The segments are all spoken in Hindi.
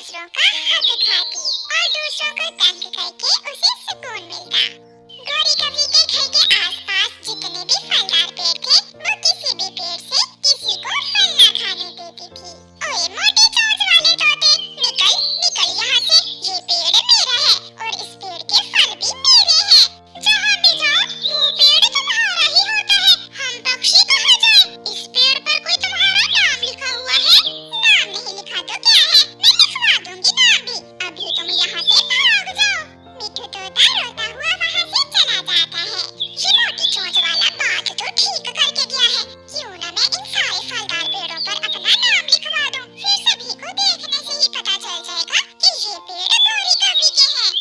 दूसरों का हक खाती और दूसरों को तंग करके उसे सुकून मिलता। गौरी कवि के घर के आसपास जितने भी फलदार पेड़ थे, वो किसी भी पेड़ से किसी को फल ना खाने देती थी। ओए मोटे चोंच वाले तोते, निकल निकल यहाँ से, ये पेड़ मेरा है और इस पेड़ के फल भी मेरे हैं। जहाँ भी जाओ वो पेड़ तुम्हारा ही होता है। हम पक्षी कहाँ जाएं? इस पेड़ पर कोई तुम्हारा नाम लिखा हुआ है? नाम नहीं लिखा तो क्या है, मैं लिखवा दूंगी नाम भी। अभी तुम यहाँ से भाग जाओ। मिठू तोता रोता हुआ वहाँ से चला जाता है। ये मोटी चोंच वाला बात तो ठीक करके गया है। क्यों ना मैं इन सारे फलदार पेड़ों पर अपना नाम लिखवा दूं, फिर सभी को देखने से ही पता चल जाएगा कि ये पेड़ गौरी कवि के हैं।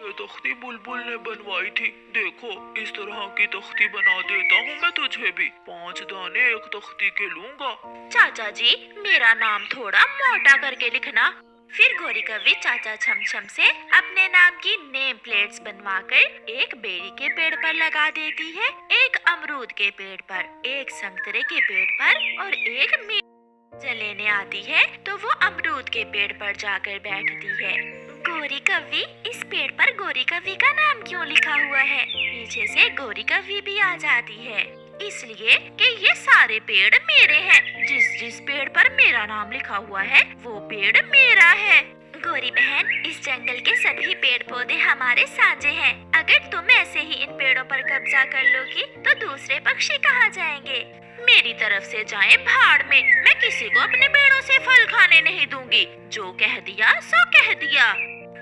ये तख्ती बुलबुल ने बनवाई थी। देखो, इस तरह की तख्ती बना देता हूँ मैं तुझे भी। 5 दाने एक तख्ती के लूंगा। चाचा जी, मेरा नाम थोड़ा मोटा करके लिखना। फिर गौरी कवि चाचा छमछम से अपने नाम की नेम प्लेट्स बनवाकर एक बेरी के पेड़ पर लगा देती है, एक अमरूद के पेड़ पर, एक संतरे के पेड़ पर और एक जल लेने आती है तो वो अमरूद के पेड़ पर जाकर बैठती है। गौरी कवि, इस पेड़ पर गौरी कवि का नाम क्यों लिखा हुआ है? पीछे से गौरी कवि भी आ जाती है। इसलिए कि ये सारे पेड़ मेरे हैं। जिस जिस पेड़ पर मेरा नाम लिखा हुआ है वो पेड़ मेरा है। गौरी बहन, इस जंगल के सभी पेड़ पौधे हमारे साझे हैं। अगर तुम ऐसे ही इन पेड़ों पर कब्जा कर लोगी तो दूसरे पक्षी कहाँ जाएंगे? मेरी तरफ से जाएं भाड़ में। मैं किसी को अपने पेड़ों से फल खाने नहीं दूंगी। जो कह दिया सो कह दिया।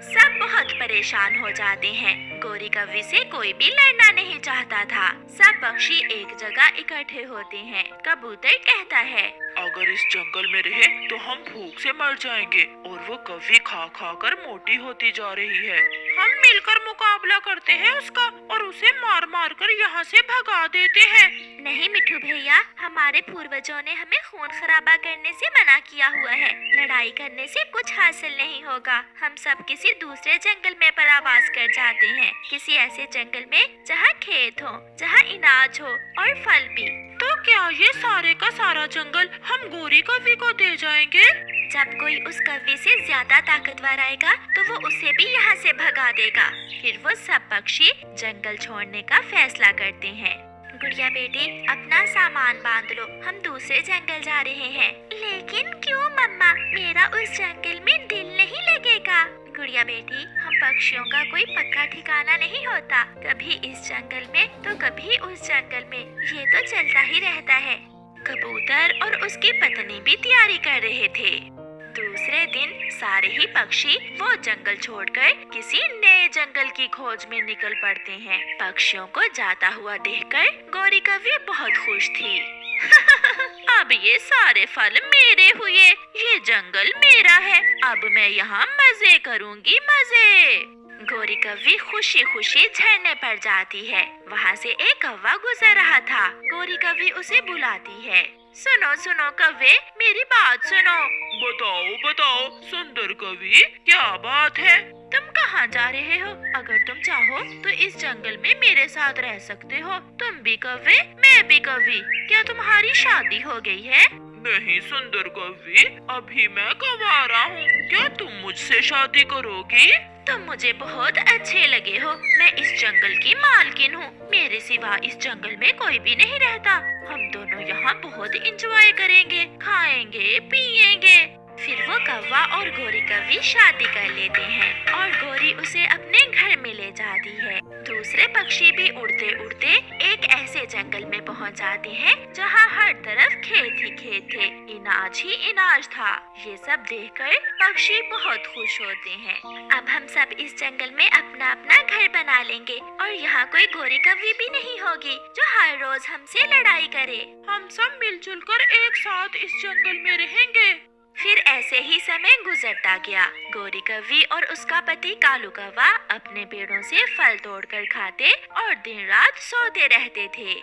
सब बहुत परेशान हो जाते हैं। गौरी कवि से कोई भी लड़ना नहीं चाहता था। सब पक्षी एक जगह इकट्ठे होते हैं। कबूतर कहता है, अगर इस जंगल में रहे तो हम भूख से मर जाएंगे और वो कवि खा खा कर मोटी होती जा रही है। हम मिलकर मुकाबला करते हैं उसका और उसे मार मार कर यहाँ से भगा देते हैं। नहीं मिठू भैया, हमारे पूर्वजों ने हमें खून खराबा करने से मना किया हुआ है। लड़ाई करने से कुछ हासिल नहीं होगा। हम सब किसी दूसरे जंगल में परावास कर जाते हैं। किसी ऐसे जंगल में जहाँ खेत हो, जहाँ अनाज हो और फल भी। तो क्या ये सारे का सारा जंगल हम गौरी कवि को दे जाएंगे? जब कोई उस कवि से ज्यादा ताकतवर आएगा तो वो उसे भी यहाँ से भगा देगा। फिर वो सब पक्षी जंगल छोड़ने का फैसला करते हैं। गुड़िया बेटी, अपना सामान बांध लो, हम दूसरे जंगल जा रहे हैं। लेकिन क्यों मम्मा? मेरा उस जंगल में दिल नहीं लगेगा। गुड़िया बेटी, हम पक्षियों का कोई पक्का ठिकाना नहीं होता। कभी इस जंगल में तो कभी उस जंगल में, ये तो चलता ही रहता है। कबूतर और उसकी पत्नी भी तैयारी कर रहे थे। दूसरे दिन सारे ही पक्षी वो जंगल छोड़कर किसी नए जंगल की खोज में निकल पड़ते हैं। पक्षियों को जाता हुआ देखकर गौरी कवि बहुत खुश थी। अब ये सारे फल मेरे हुए, ये जंगल मेरा है। अब मैं यहाँ मजे करूँगी, मजे। गौरी कवि खुशी खुशी झरने पर जाती है। वहाँ से एक कौवा गुजर रहा था। गौरी कवि उसे बुलाती है। सुनो सुनो कव्वे, मेरी बात सुनो। बताओ बताओ सुंदर कवि, क्या बात है? तुम कहाँ जा रहे हो? अगर तुम चाहो तो इस जंगल में मेरे साथ रह सकते हो। तुम भी कव्वे, मैं भी कवि। क्या तुम्हारी शादी हो गई है? नहीं सुंदर कवि, अभी मैं कंवारा हूँ। क्या तुम मुझसे शादी करोगी? तुम मुझे बहुत अच्छे लगे हो। मैं इस जंगल की मालकिन हूँ। मेरे सिवा इस जंगल में कोई भी नहीं रहता। हम दोनों यहाँ बहुत एंजॉय करेंगे, खाएंगे, पिएंगे। फिर वो कौवा और गौरी कवि शादी कर लेते हैं और गौरी उसे अपने घर में ले जाती है। दूसरे पक्षी भी उड़ते उड़ते एक ऐसे जंगल में पहुंच जाते हैं जहां हर तरफ खेत ही खेत थे, अनाज ही अनाज था। ये सब देखकर पक्षी बहुत खुश होते हैं। अब हम सब इस जंगल में अपना अपना घर बना लेंगे और यहाँ कोई गौरी कवि भी नहीं होगी जो हर रोज हमसे लड़ाई करे। हम सब मिलजुल कर एक साथ इस जंगल में रहेंगे। फिर ऐसे ही समय गुजरता गया। गौरी कवि और उसका पति कालू कौवा अपने पेड़ों से फल तोड़कर खाते और दिन रात सोते रहते थे।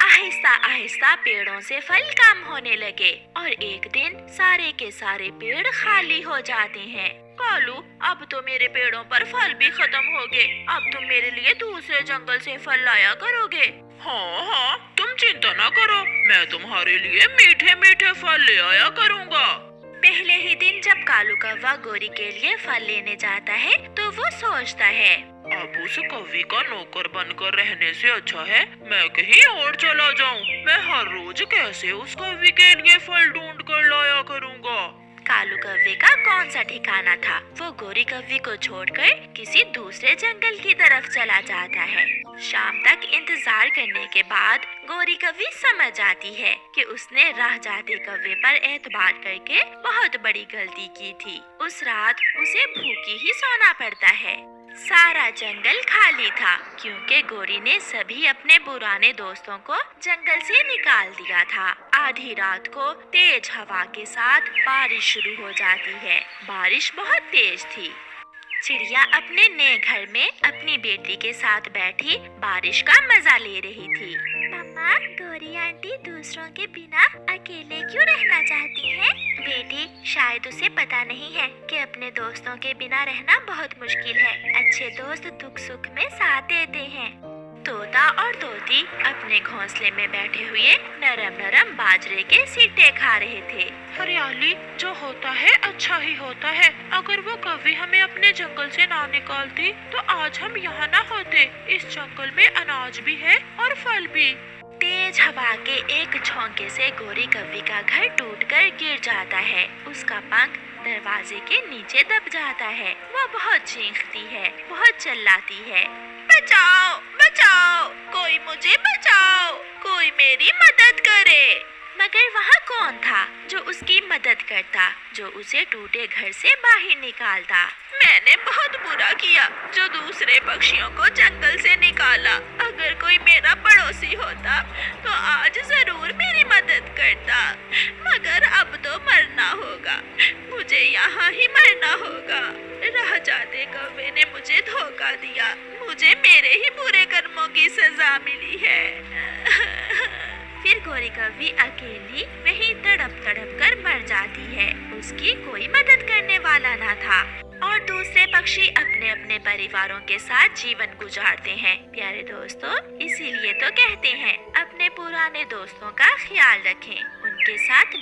आहिस्ता आहिस्ता पेड़ों से फल कम होने लगे और एक दिन सारे के सारे पेड़ खाली हो जाते हैं। कालू, अब तो मेरे पेड़ों पर फल भी खत्म हो गए। अब तुम मेरे लिए दूसरे जंगल से फल लाया करोगे? हाँ हाँ, तुम चिंता ना करो, मैं तुम्हारे लिए मीठे मीठे फल ले आया करूँगा। पहले ही दिन जब कालू कौवा गोरी के लिए फल लेने जाता है तो वो सोचता है, अब उस कौवे का नौकर बनकर रहने से अच्छा है मैं कहीं और चला जाऊं। मैं हर रोज कैसे उस कौवे के लिए फल ढूंढ कर लाया करूँगा। कालू कौवे का कौन सा ठिकाना था। वो गोरी कौवे को छोड़कर किसी दूसरे जंगल की तरफ चला जाता है। शाम तक इंतजार करने के बाद गोरी कौवी समझ आती है कि उसने राह जाते कौवे पर एतबार करके बहुत बड़ी गलती की थी। उस रात उसे भूखी ही सोना पड़ता है। सारा जंगल खाली था क्योंकि गोरी ने सभी अपने पुराने दोस्तों को जंगल से निकाल दिया था। आधी रात को तेज हवा के साथ बारिश शुरू हो जाती है। बारिश बहुत तेज थी। चिड़िया अपने नए घर में अपनी बेटी के साथ बैठी बारिश का मजा ले रही थी। मम्मा, गोरी आंटी दूसरों के बिना अकेले क्यों रहना चाहती हैं? बेटी, शायद उसे पता नहीं है कि अपने दोस्तों के बिना रहना बहुत मुश्किल है। अच्छे दोस्त दुख सुख में साथ देते हैं। तोता और तोती अपने घोंसले में बैठे हुए नरम नरम बाजरे के सिट्टे खा रहे थे। हरियाली जो होता है अच्छा ही होता है। अगर वो कौवे हमें अपने जंगल से ना निकालती तो आज हम यहाँ ना होते। इस जंगल में अनाज भी है और फल भी। तेज हवा के एक झोंके से गोरी कौवे का घर टूटकर गिर जाता है। उसका पंख दरवाजे के नीचे दब जाता है। वो बहुत चीखती है, बहुत चिल्लाती है, बचाओ बचाओ, कोई मुझे बचाओ, कोई मेरी मदद करे। मगर वहाँ कौन था जो उसकी मदद करता, जो उसे टूटे घर से बाहर निकालता? मैंने बहुत बुरा किया जो दूसरे पक्षियों को जंगल से निकाला। अगर कोई मेरा पड़ोसी होता तो आज जरूर मेरी मदद करता। मगर अब तो मरना होगा, मुझे यहाँ ही मरना होगा। राह जाते कौवे ने मुझे धोखा दिया। मुझे मेरे ही बुरे कर्मों की सजा मिली है। फिर गोरी कौवी अकेली वहीं तड़प तड़प कर मर जाती है। उसकी कोई मदद करने वाला ना था और दूसरे पक्षी अपने अपने परिवारों के साथ जीवन गुजारते हैं। प्यारे दोस्तों, इसीलिए तो कहते हैं अपने पुराने दोस्तों का ख्याल रखें, उनके साथ